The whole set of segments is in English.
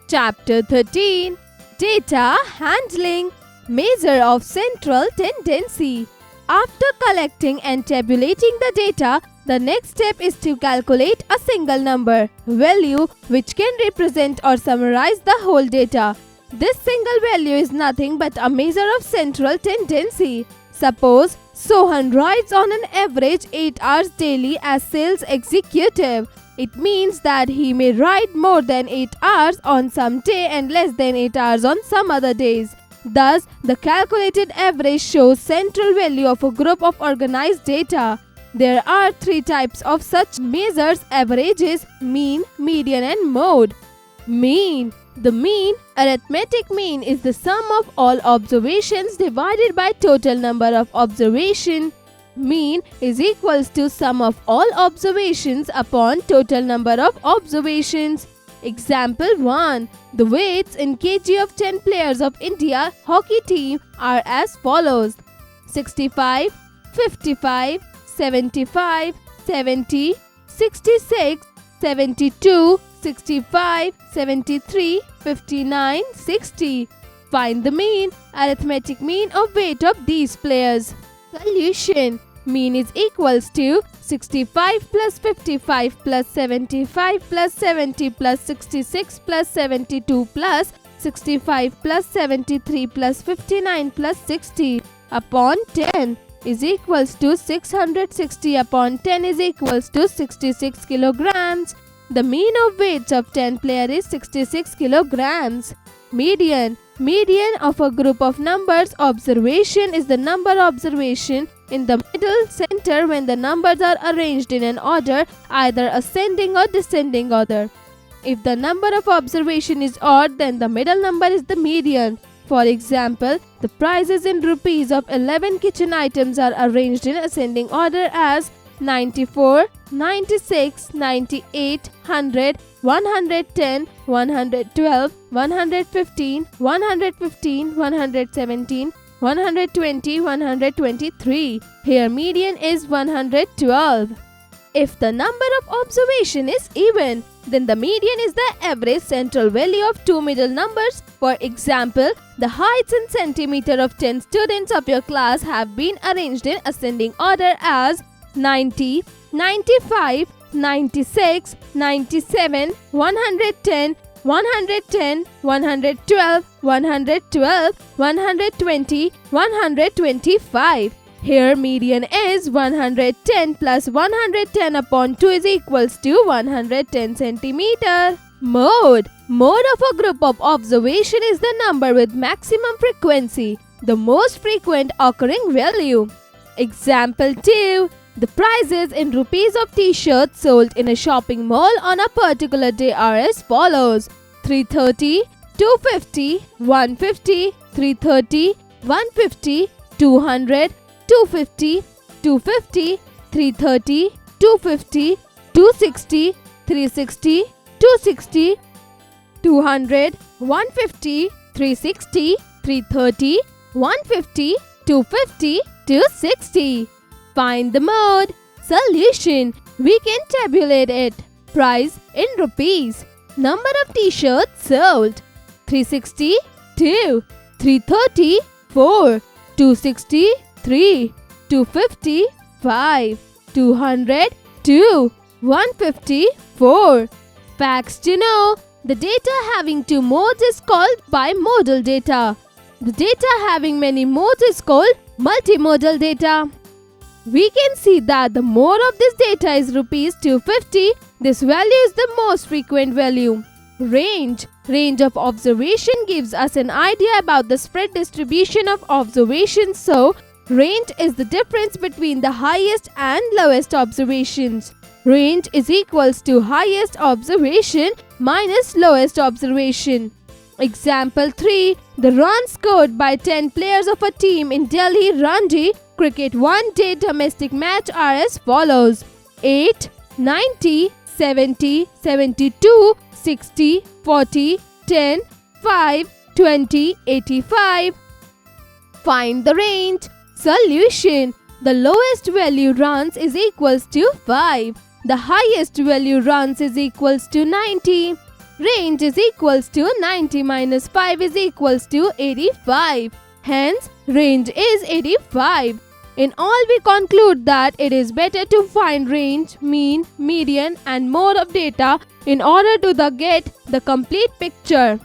Chapter 13. Data Handling. Measure of Central Tendency. After collecting and tabulating the data, the next step is to calculate a single number, value, which can represent or summarize the whole data. This single value is nothing but a measure of central tendency. Suppose Sohan writes on an average 8 hours daily as sales executive. It means that he may write more than 8 hours on some day and less than 8 hours on some other days. Thus, the calculated average shows central value of a group of organized data. There are 3 types of such measures: averages, mean, median and mode. Mean. The mean, arithmetic mean, is the sum of all observations divided by total number of observations. Mean is equals to sum of all observations upon total number of observations. Example 1. The weights in kg of 10 players of India hockey team are as follows: 65, 55, 75, 70, 66, 72, 65, 73, 59, 60. Find the mean, arithmetic mean of weight of these players. Solution. Mean is equals to 65 plus 55 plus 75 plus 70 plus 66 plus 72 plus 65 plus 73 plus 59 plus 60 upon 10 is equals to 660 upon 10 is equals to 66 kilograms. The mean of weights of 10 players is 66 kilograms. Median. Median of a group of numbers observation is the number observation in the middle center when the numbers are arranged in an order, either ascending or descending order. If the number of observation is odd, then the middle number is the median. For example, the prices in rupees of 11 kitchen items are arranged in ascending order as 94, 96, 98, 100, 110, 112, 115, 115, 117, 120, 123. Here median is 112. If the number of observation is even, then the median is the average central value of 2 middle numbers. For example, the heights in centimeter of 10 students of your class have been arranged in ascending order as 90, 95, 96, 97, 110, 110, 112, 112, 120, 125. Here median is 110 plus 110 upon 2 is equals to 110 centimeter. Mode. Mode of a group of observation is the number with maximum frequency, the most frequent occurring value. Example 2. The prices in rupees of t-shirts sold in a shopping mall on a particular day are as follows: 330, 250, 150, 330, 150, 200, 250, 250, 330, 250, 260, 360, 260, 200, 150, 360, 330, 150, 250, 260. Find the mode. Solution. We can tabulate it. Price in rupees. Number of t-shirts sold: 360, 2, 330, 4, 260, 3, 250, 5, 200, 2, 150, 4. Facts to know. The data having 2 modes is called bimodal data. The data having many modes is called multimodal data. We can see that the mode of this data is rupees 250. This value is the most frequent value. Range. Range of observation gives us an idea about the spread distribution of observations. So, range is the difference between the highest and lowest observations. Range is equals to highest observation minus lowest observation. Example 3. The runs scored by 10 players of a team in Delhi Ranji cricket one-day domestic match are as follows: 8, 90, 70, 72, 60, 40, 10, 5, 20, 85. Find the range. Solution. The lowest value runs is equals to 5. The highest value runs is equals to 90. Range is equals to 90 minus 5 is equals to 85. Hence, range is 85. In all, we conclude that it is better to find range, mean, median and mode of data in order to get the complete picture.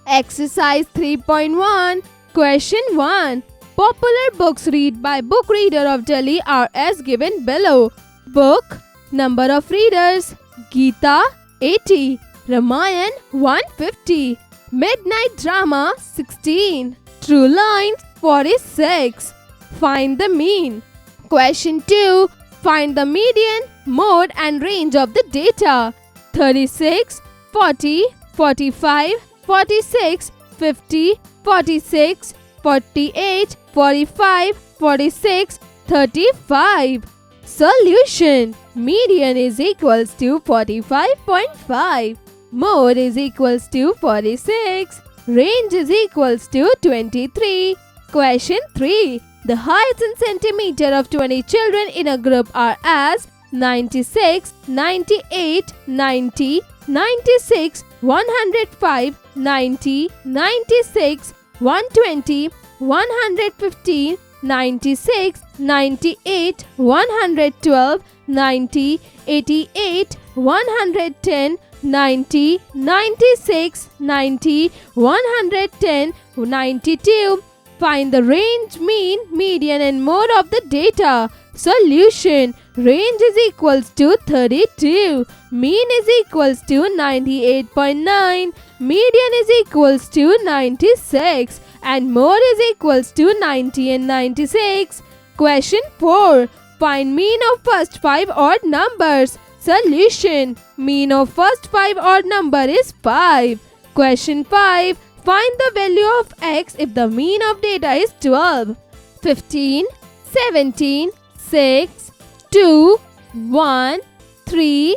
Exercise 3.1. Question 1. Popular books read by Book Reader of Delhi are as given below. Book. Number of readers. Gita 80. Ramayan 150. Midnight Drama 16. True Lines 46. Find the mean. Question 2. Find the median, mode and range of the data. 36, 40, 45, 46, 50, 46, 48, 45, 46, 35. Solution. Median is equals to 45.5. Mode is equals to 46. Range is equals to 23. Question 3. The heights in centimeter of 20 children in a group are as 96, 98, 90, 96, 105, 90, 96, 120, 115, 96, 98, 112, 90, 88, 110, 90, 96, 90, 110, 92. Find the range, mean, median and mode of the data. Solution. Range is equals to 32. Mean is equals to 98.9. Median is equals to 96. And mode is equals to 90 and 96. Question 4. Find mean of first 5 odd numbers. Solution. Mean of first 5 odd number is 5. Question 5. Find the value of x if the mean of data is 12. 15, 17, 6, 2, 1, 3,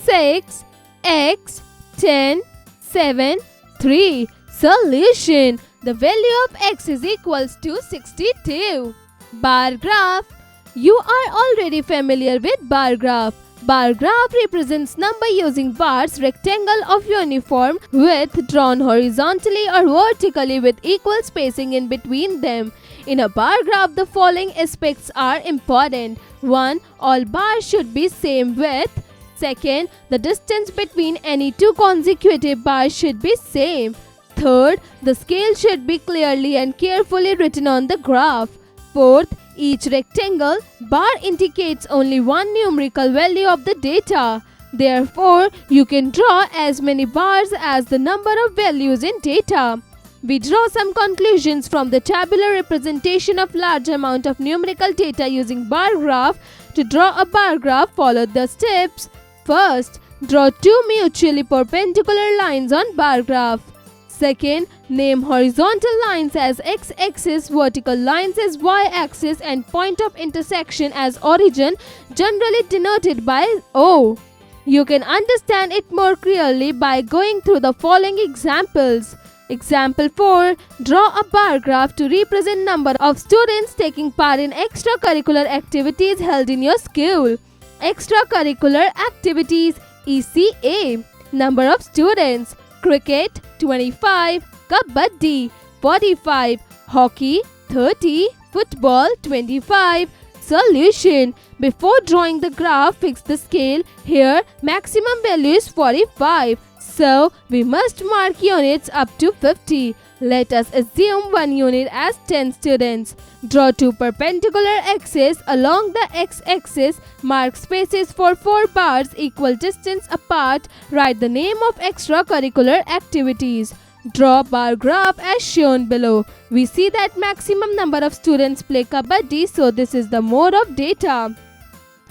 6, x, 10, 7, 3. Solution. The value of x is equals to 62. Bar graph. You are already familiar with bar graph. Bar graph represents number using bars, rectangle of uniform width drawn horizontally or vertically with equal spacing in between them. In a bar graph, the following aspects are important. 1. All bars should be same width. 2nd, the distance between any two consecutive bars should be same. 3rd, the scale should be clearly and carefully written on the graph. 4th, each rectangle bar indicates only one numerical value of the data. Therefore, you can draw as many bars as the number of values in data. We draw some conclusions from the tabular representation of large amount of numerical data using bar graph. To draw a bar graph, follow the steps. First, draw two mutually perpendicular lines on bar graph. Second, name horizontal lines as x-axis, vertical lines as y-axis and point of intersection as origin, generally denoted by O. You can understand it more clearly by going through the following examples. Example 4. Draw a bar graph to represent number of students taking part in extracurricular activities held in your school. Extracurricular activities ECA. Number of students. Cricket 25, Kabaddi 45, Hockey 30, Football 25. Solution. Before drawing the graph, fix the scale. Here, maximum value is 45. So, we must mark units up to 50. Let us assume one unit as 10 students. Draw two perpendicular axes along the x-axis. Mark spaces for 4 bars equal distance apart. Write the name of extracurricular activities. Draw bar graph as shown below. We see that maximum number of students play Kabaddi, so this is the mode of data.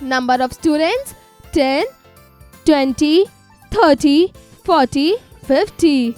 Number of students 10, 20, 30, 40, 50.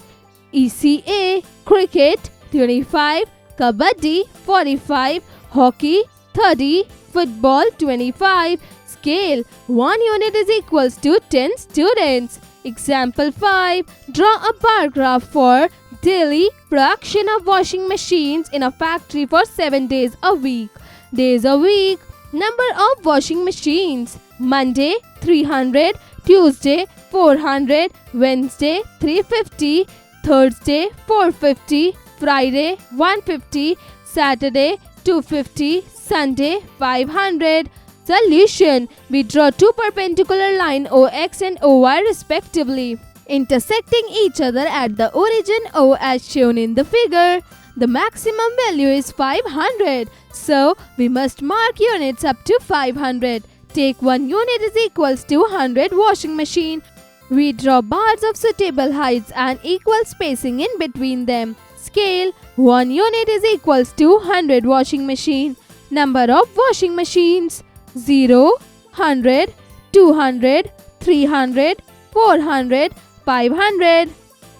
ECA. Cricket 25, Kabaddi 45, Hockey 30, Football 25. Scale. 1 unit is equals to 10 students. Example 5. Draw a bar graph for daily production of washing machines in a factory for 7 days a week. Days a week. Number of washing machines: Monday 300, Tuesday 400, Wednesday 350, Thursday 450, Friday 150, Saturday 250, Sunday 500. Solution: we draw two perpendicular lines OX and OY respectively, intersecting each other at the origin O as shown in the figure. The maximum value is 500, so we must mark units up to 500. Take 1 unit is equals to 100 washing machine. We draw bars of suitable heights and equal spacing in between them. Scale: 1 unit is equals to 100 washing machine. Number of washing machines: 0, 100, 200, 300, 400, 500.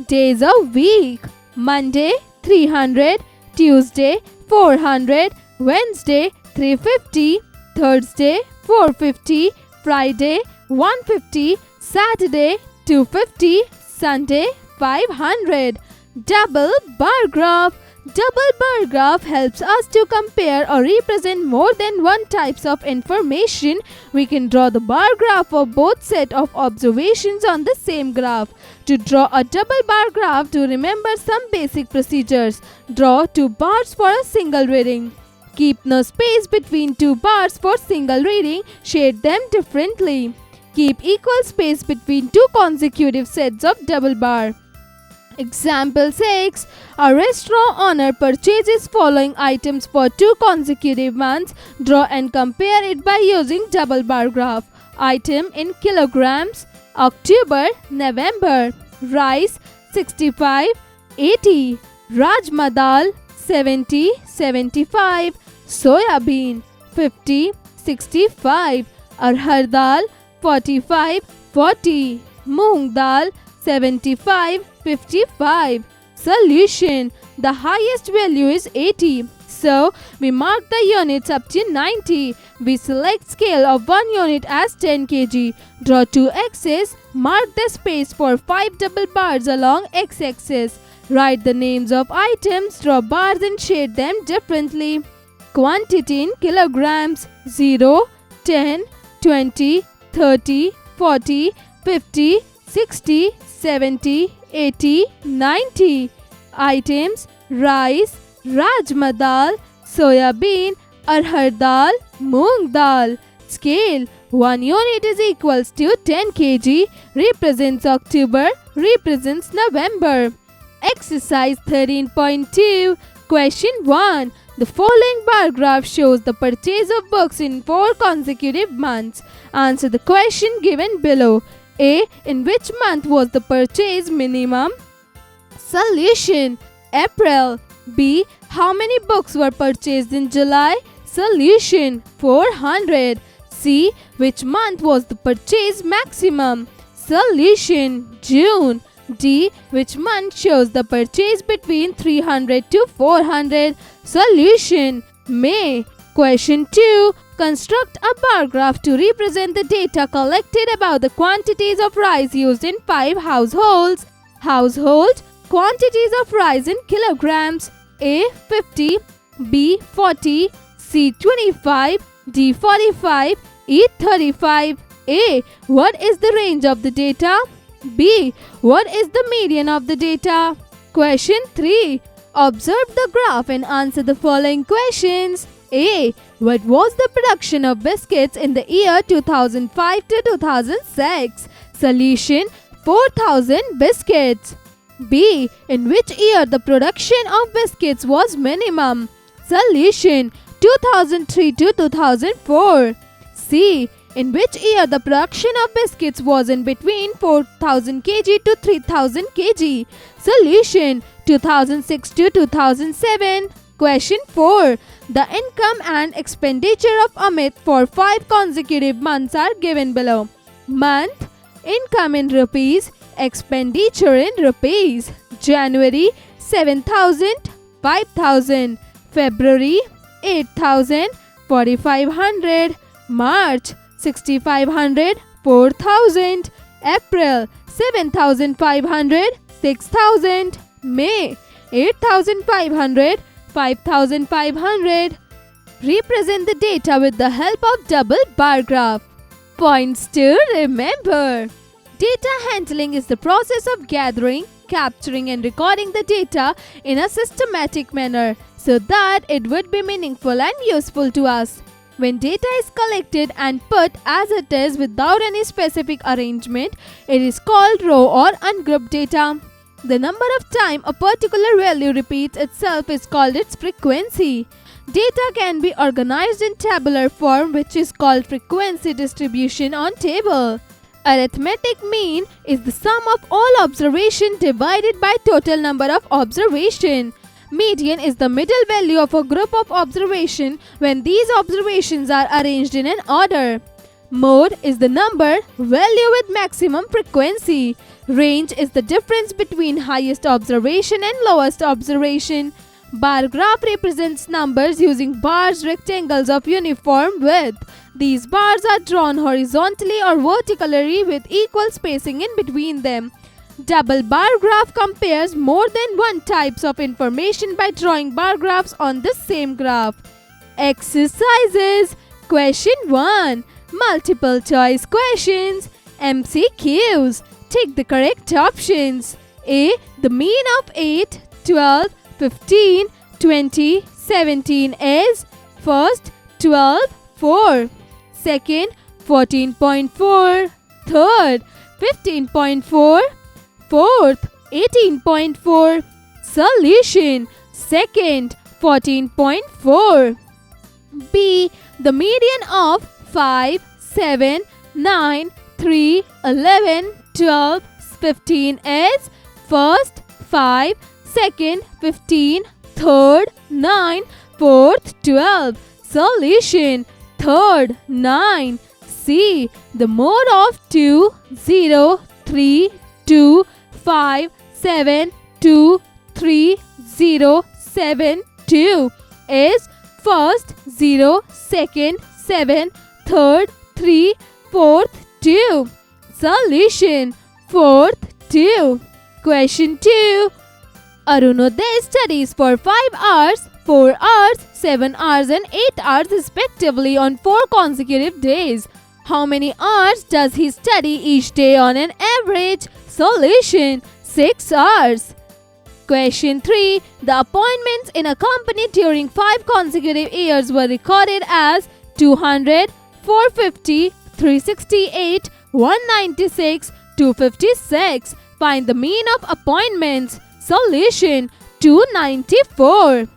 Days of week: Monday 300, Tuesday 400, Wednesday 350, Thursday 450, Friday 150, Saturday 250, Sunday 500. Double bar graph: double bar graph helps us to compare or represent more than one types of information. We can draw the bar graph of both set of observations on the same graph. To draw a double bar graph, to remember some basic procedures. Draw two bars for a single reading. Keep no space between two bars for single reading. Shade them differently. Keep equal space between two consecutive sets of double bar. Example 6. A restaurant owner purchases following items for 2 consecutive months. Draw and compare it by using double bar graph. Item in kilograms: October, November. Rice 65, 80. Rajma dal 70, 75. Soya bean 50, 65. Arhar dal 45, 40. Moong dal 75, 55. Solution: the highest value is 80. So, we mark the units up to 90. We select scale of 1 unit as 10 kg. Draw 2 X's. Mark the space for 5 double bars along X-axis. Write the names of items. Draw bars and shade them differently. Quantity in kilograms: 0, 10, 20, 30, 40, 50, 60, 70, 80, 90. Items: rice, rajma dal, soya bean, arhar dal, moong dal. Scale: 1 unit is equals to 10 kg, represents October, represents November. Exercise 13.2. Question 1. The following bar graph shows the purchase of books in 4 consecutive months. Answer the question given below. A. In which month was the purchase minimum? Solution: April. B. How many books were purchased in July? Solution: 400. C. Which month was the purchase maximum? Solution: June. D. Which month shows the purchase between 300 to 400? Solution: May. Question 2. Construct a bar graph to represent the data collected about the quantities of rice used in 5 households. Household: quantities of rice in kilograms: A. 50, B. 40, C. 25, D. 45, E. 35. A. What is the range of the data? B. What is the median of the data? Question 3. Observe the graph and answer the following questions. A. What was the production of biscuits in the year 2005 to 2006? Solution: 4,000 biscuits. B. In which year the production of biscuits was minimum? Solution: 2003 to 2004. C. In which year the production of biscuits was in between 4,000 kg to 3,000 kg? Solution: 2006 to 2007. Question 4. The income and expenditure of Amit for 5 consecutive months are given below. Month: income in rupees, expenditure in rupees. January: 7,000, 5,000. February: 8,000, 4,500. March: 6,500, 4,000. April: 7,500, 6,000. May: 8,500, 5,500. Represent the data with the help of double bar graph. Points to remember. Data handling is the process of gathering, capturing and recording the data in a systematic manner so that it would be meaningful and useful to us. When data is collected and put as it is without any specific arrangement, it is called raw or ungrouped data. The number of time a particular value repeats itself is called its frequency. Data can be organized in tabular form, which is called frequency distribution on table. Arithmetic mean is the sum of all observation divided by total number of observation. Median is the middle value of a group of observation when these observations are arranged in an order. Mode is the number value with maximum frequency. Range is the difference between highest observation and lowest observation. Bar graph represents numbers using bars, rectangles of uniform width. These bars are drawn horizontally or vertically with equal spacing in between them. Double bar graph compares more than one types of information by drawing bar graphs on the same graph. Exercises. Question 1. Multiple choice questions. MCQs. Take the correct options. A. The mean of 8, 12, 15, 20, 17 is first 12, 4. Second 14.4. Third 15.4. Fourth 18.4. Solution. Second 14.4. B. The median of 5, 7, 9, 3, 11, 12, 15 is first 5, second 15, third 9, fourth 12. Solution. Third 9. C. The mode of 2, 0, 3, 2, 5, 7, 2, 3, 0, 7, 2 is first 0, second 7, third 3, fourth 2. Solution. Fourth 2. Question 2. Arunodaya studies for 5 hours, 4 hours, 7 hours and 8 hours respectively on 4 consecutive days. How many hours does he study each day on an average? Solution. 6 hours. Question 3. The appointments in a company during 5 consecutive years were recorded as 200, 450, 368, 196, 256. Find the mean of appointments. Solution. 294.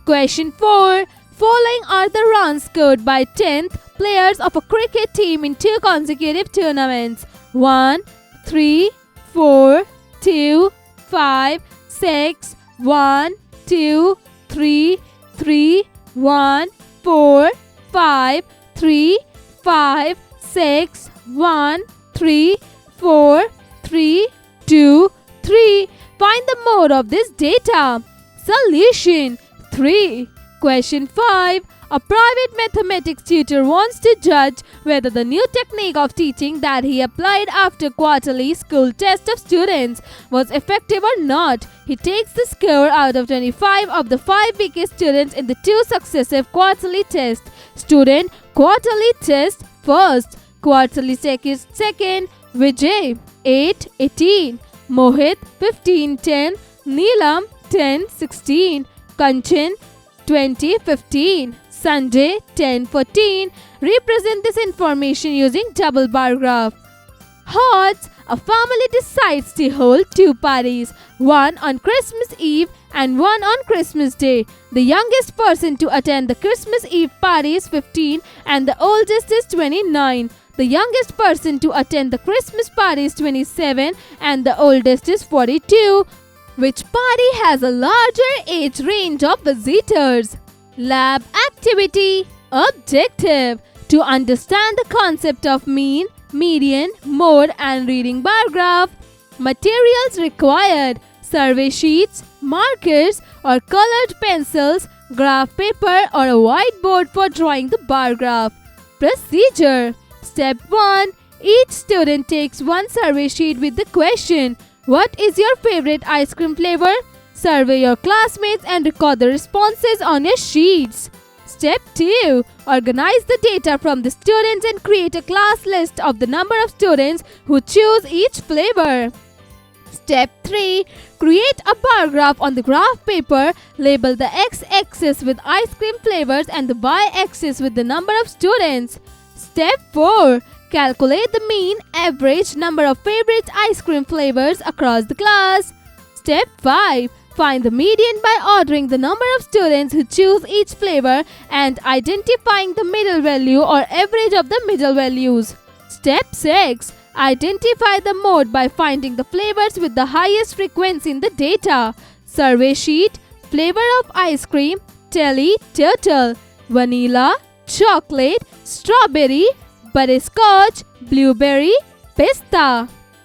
Question 4. Following are the runs scored by 10th players of a cricket team in 2 consecutive tournaments. 1, 3, 4, 2, 5, 6, 1, 2, 3, 3, 1, 4, 5, 3, 5, 6, 1, 3, 4, 3, 2, 3. Find the mode of this data. Solution. 3. Question 5. A private mathematics tutor wants to judge whether the new technique of teaching that he applied after quarterly school test of students was effective or not. He takes the score out of 25 of the 5 weakest students in the 2 successive quarterly tests. Student quarterly test first, quarterly test second. Vijay 8, 18. Mohit 15, 10. Neelam 10, 16. Kanchan 20, 15. Sanjay 10, 14. Represent this information using double bar graph. Odds. A family decides to hold 2 parties, one on Christmas Eve and one on Christmas Day. The youngest person to attend the Christmas Eve party is 15 and the oldest is 29. The youngest person to attend the Christmas party is 27 and the oldest is 42. Which party has a larger age range of visitors? Lab activity. Objective. To understand the concept of mean, median, mode and reading bar graph. Materials required. Survey sheets, markers or colored pencils, graph paper or a whiteboard for drawing the bar graph. Procedure. Step 1. Each student takes one survey sheet with the question, "What is your favorite ice cream flavor?" Survey your classmates and record the responses on your sheets. Step 2. Organize the data from the students and create a class list of the number of students who choose each flavor. Step 3. Create a bar graph on the graph paper. Label the x-axis with ice cream flavors and the y-axis with the number of students. Step 4. Calculate the mean average number of favorite ice cream flavors across the class. Step 5. Find the median by ordering the number of students who choose each flavor and identifying the middle value or average of the middle values. Step 6. Identify the mode by finding the flavors with the highest frequency in the data. Survey sheet, flavor of ice cream, telly, turtle, vanilla, chocolate, strawberry, butterscotch, blueberry, pista.